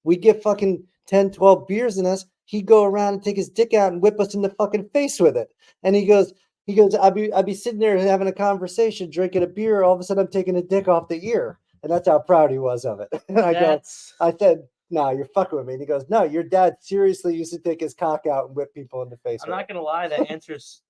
We get fucking 10, 12 beers in us. He'd go around and take his dick out and whip us in the fucking face with it. And he goes, I'd be sitting there having a conversation, drinking a beer. All of a sudden, I'm taking a dick off the ear. And that's how proud he was of it. And That's I said, no, you're fucking with me. And he goes, no, your dad seriously used to take his cock out and whip people in the face I'm with not gonna lie, that answers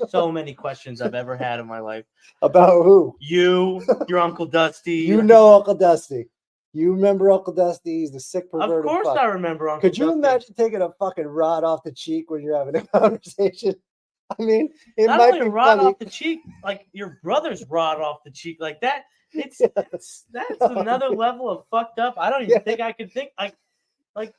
so many questions I've ever had in my life. it. About who? You, your Uncle Dusty. You know Uncle Dusty. You remember Uncle Dusty? He's the sick perverted Of course fuck. I remember Uncle Could you Dusty. imagine taking a fucking rod off the cheek when you're having a conversation? I mean, it Not might only a be rod funny. off the cheek, like your brother's rod off the cheek, like that. It's Yeah. that's another level of fucked up. I don't even Yeah. think I could think like Like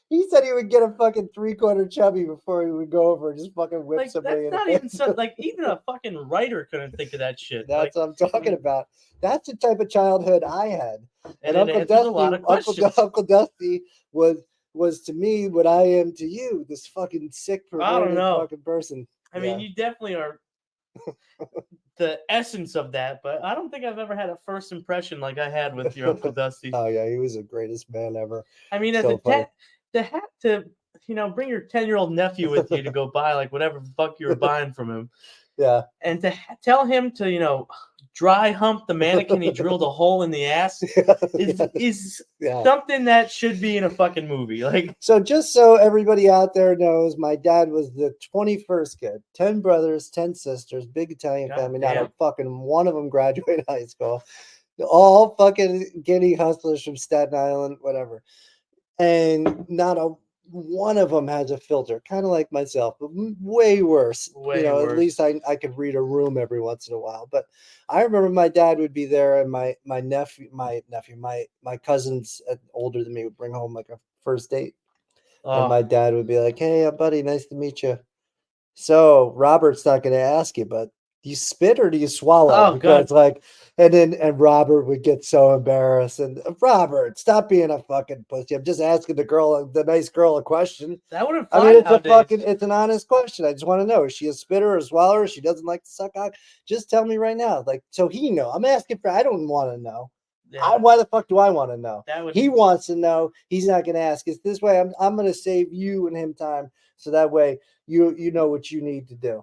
he said he would get a fucking 3/4 chubby before he would go over and just fucking whip somebody that's in the not face. even so, like even a fucking writer couldn't think of that shit. That's Like, what I'm talking about. That's the type of childhood I had. and And it Uncle answers a Dusty, lot of questions. Uncle Dusty was to me what I am to you. This fucking sick, I don't perverted know. fucking person. I mean, you definitely are the essence of that, but I don't think I've ever had a first impression like I had with your Uncle Dusty. Oh yeah, he was the greatest man ever. I mean, as So a funny. to have to bring your 10-year-old nephew with you to go buy like whatever the fuck you were buying from him, Yeah. and to tell him to dry hump the mannequin he drilled a hole in the ass is Yeah. something that should be in a fucking movie. Like, So just so everybody out there knows, my dad was the 21st kid. 10 brothers, 10 sisters, big Italian God family. Not damn. a fucking one of them graduated high school. All fucking guinea hustlers from Staten Island, whatever. And not a one of them has a filter, kind of like myself, but way worse. Way At worse. least I could read a room every once in a while. But I remember my dad would be there, and my cousins older than me would bring home like a first date, and my dad would be like, "Hey, buddy, nice to meet you. So Robert's not going to ask you, but do you spit or do you swallow?" Oh, Because God. like, and Robert would get so embarrassed. And Robert, stop being a fucking pussy. I'm just asking the nice girl, a question. That wouldn't I fly mean, nowadays. it's an honest question. I just want to know: is she a spitter or a swallower? She doesn't like to suck cock. Just tell me right now, like, so he know. I'm asking for. I don't want to know. Yeah, Why the fuck do I want to know? that would He wants to know. He's not going to ask. It's this way. I'm going to save you and him time, so that way you know what you need to do.